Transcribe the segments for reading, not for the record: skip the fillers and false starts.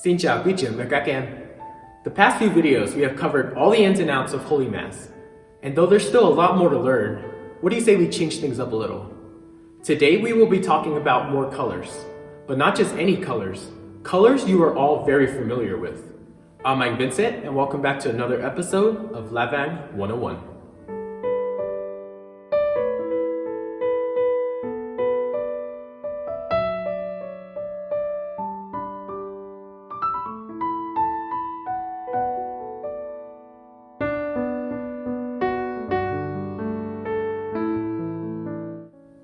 Xin chào quý trưởng và các em. The past few videos we have covered all the ins and outs of Holy Mass. And though there's still a lot more to learn, what do you say we change things up a little? Today we will be talking about more colors, but not just any colors. Colors you are all very familiar with. I'm Vincent and welcome back to another episode of Lavang 101.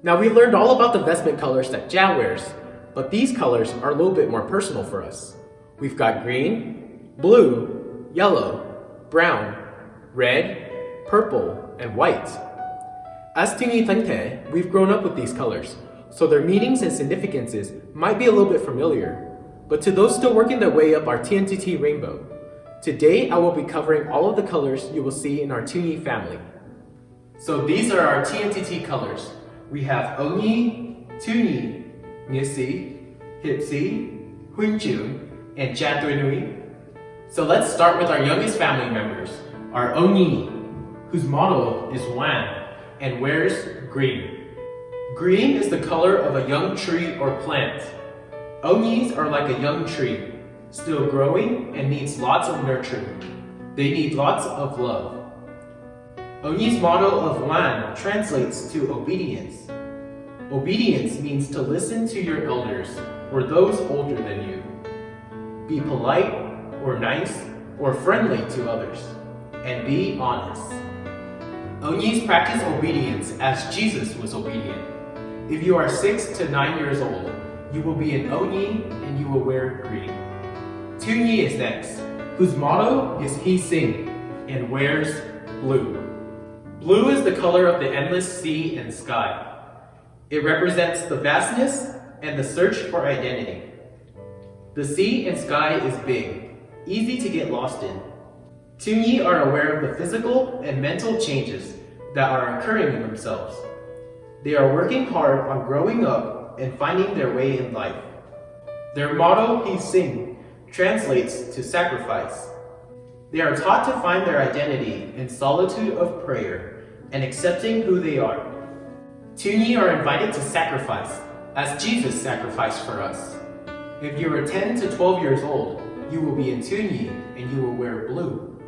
Now we learned all about the vestment colors that Giáo wears, but these colors are a little bit more personal for us. We've got green, blue, yellow, brown, red, purple, and white. As TNTT, we've grown up with these colors, so their meanings and significances might be a little bit familiar. But to those still working their way up our TNTT rainbow, today I will be covering all of the colors you will see in our TNT family. So these are our TNTT colors. We have Onyi, Tuni, Nisi, Hipsi, Huinjun, and Jatuinui. So let's start with our youngest family members, our Onyi, whose motto is Wan and wears green. Green is the color of a young tree or plant. Onyis are like a young tree, still growing and needs lots of nurturing. They need lots of love. Onyi's motto of Wan translates to obedience. Obedience means to listen to your elders or those older than you. Be polite or nice or friendly to others, and be honest. Onyis practice obedience as Jesus was obedient. If you are 6 to 9 years old, you will be an Onyi and you will wear green. Tunyi is next, whose motto is He Sing and wears blue. Blue is the color of the endless sea and sky. It represents the vastness and the search for identity. The sea and sky is big, easy to get lost in. Tunyi are aware of the physical and mental changes that are occurring in themselves. They are working hard on growing up and finding their way in life. Their motto, He Sing, translates to sacrifice. They are taught to find their identity in solitude of prayer and accepting who they are. Tunyi are invited to sacrifice, as Jesus sacrificed for us. If you are 10 to 12 years old, you will be in Tunyi and you will wear blue.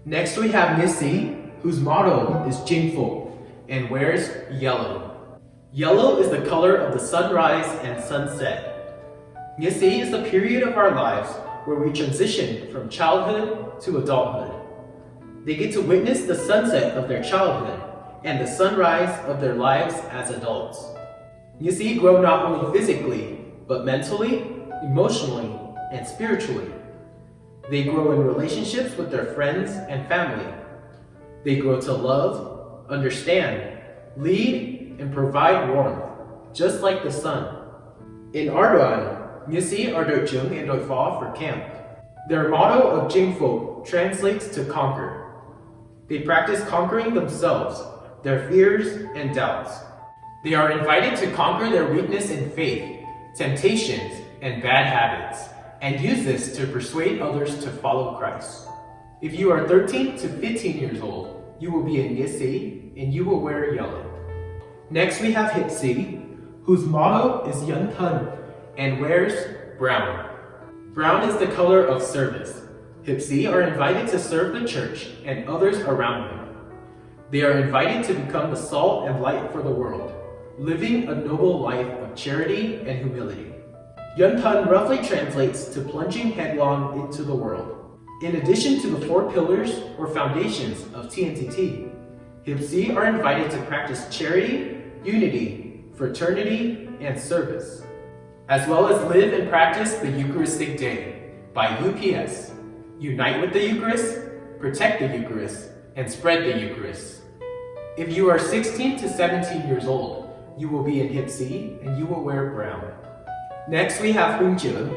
Next we have Nisi, whose motto is Jingfo and wears yellow. Yellow is the color of the sunrise and sunset. Nisi is the period of our lives where we transition from childhood to adulthood. They get to witness the sunset of their childhood and the sunrise of their lives as adults. Nisi grow not only physically, but mentally, emotionally, and spiritually. They grow in relationships with their friends and family. They grow to love, understand, lead, and provide warmth, just like the sun. In Đoàn, Nisi are đội trưởng and đội phó for camp. Their motto of Jingfo translates to conquer. They practice conquering themselves, their fears and doubts. They are invited to conquer their weakness in faith, temptations, and bad habits, and use this to persuade others to follow Christ. If you are 13 to 15 years old, you will be a Nisi and you will wear yellow. Next we have Hipsi, whose motto is Yuntan and wears brown. Brown is the color of service. Hipsi are invited to serve the church and others around them. They are invited to become the salt and light for the world, living a noble life of charity and humility. Yuntan roughly translates to plunging headlong into the world. In addition to the 4 pillars or foundations of TNTT, Hipsi are invited to practice charity, unity, fraternity, and service, as well as live and practice the Eucharistic Day by UPS. Unite with the Eucharist, protect the Eucharist, and spread the Eucharist. If you are 16 to 17 years old, you will be in Hipsi and you will wear brown. Next we have Huinjun,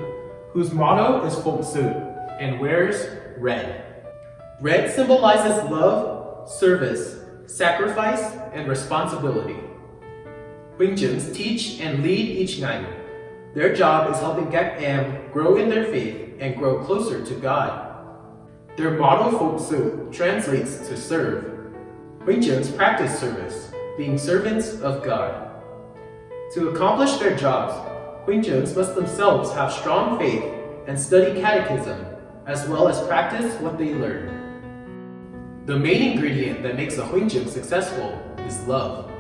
whose motto is Fengsu and wears red. Red symbolizes love, service, sacrifice, and responsibility. Huinjuns teach and lead each night. Their job is helping các em grow in their faith and grow closer to God. Their motto phục sự translates to serve. Huynh trưởng practice service, being servants of God. To accomplish their jobs, huynh trưởng must themselves have strong faith and study catechism, as well as practice what they learn. The main ingredient that makes a huynh trưởng successful is love.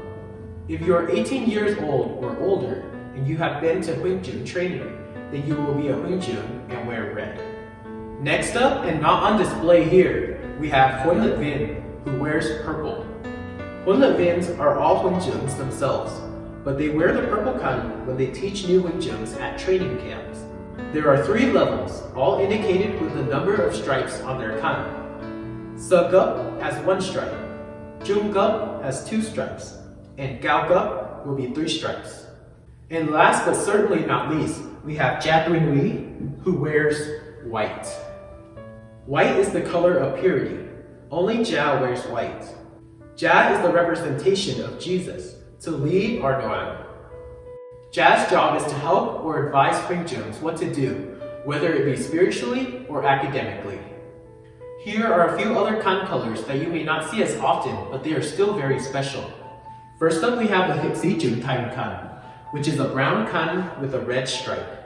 If you are 18 years old or older and you have been to huynh trưởng training, then you will be a huynh trưởng and wear red. Next up, and not on display here, we have huấn luyện viên, who wears purple. Huấn luyện viên are all huynh trưởng themselves, but they wear the purple khăn when they teach new huynh trưởng at training camps. There are 3 levels, all indicated with the number of stripes on their khăn. Sơ cấp has 1 stripe, Trung cấp has 2 stripes, and Cao cấp will be 3 stripes. And last but certainly not least, we have Cha Tuyên Úy, who wears white. White is the color of purity. Only Giáo wears white. Giáo is the representation of Jesus, to lead our Đoàn. Giáo job is to help or advise huynh trưởng what to do, whether it be spiritually or academically. Here are a few other khăn colors that you may not see as often, but they are still very special. First up, we have the Hiệp sĩ trưởng thành khăn, which is a brown khăn with a red stripe.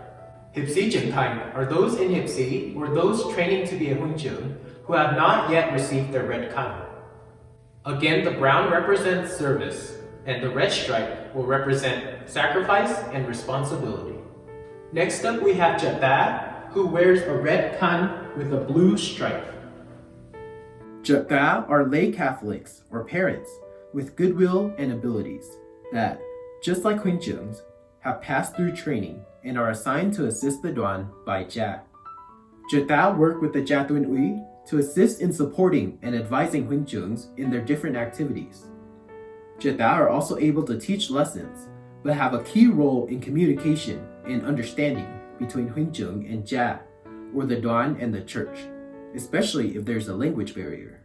Hiệp sĩ trưởng thành are those in Hiệp sĩ or those training to be a huynh trưởng who have not yet received their red khăn. Again, the brown represents service, and the red stripe will represent sacrifice and responsibility. Next up, we have Cha Tá, who wears a red khăn with a blue stripe. Cha Tá are lay Catholics or parents with goodwill and abilities that, just like huynh trưởng, have passed through training and are assigned to assist the Đoàn by Cha. Cha Tá work with the Cha Tuyên Úy to assist in supporting and advising huynh trưởng in their different activities. Cha Tá are also able to teach lessons, but have a key role in communication and understanding between huynh trưởng and Cha, or the Đoàn and the church, especially if there's a language barrier.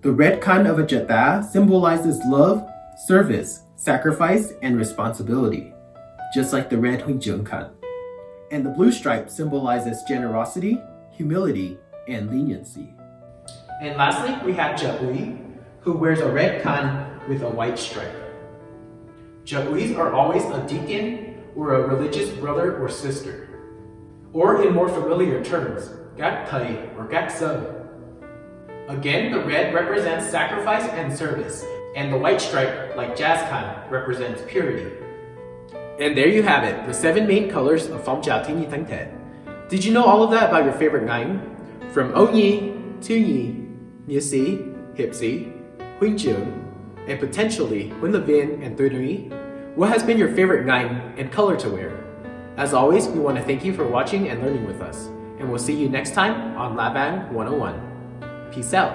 The red khăn of a Cha Tá symbolizes love, service, sacrifice, and responsibility, just like the red huynh trưởng khăn. And the blue stripe symbolizes generosity, humility, and leniency. And lastly, we have Cha Úy, who wears a red khăn with a white stripe. Cha Úys are always a deacon or a religious brother or sister, or in more familiar terms, các thầy or các sư. Again, the red represents sacrifice and service, and the white stripe, like Cha's khăn, represents purity. And there you have it, the 7 main colors of phong trào Thiếu nhi thánh thể. Did you know all of that about your favorite ngành? From Âu Nhi, Thư Nhi, Nghĩa sĩ, Hiệp sĩ, huynh trưởng, and potentially huấn luyện viên and Tuyên Úy? What has been your favorite ngành and color to wear? As always, we want to thank you for watching and learning with us, and we'll see you next time on Lavang 101. Peace out.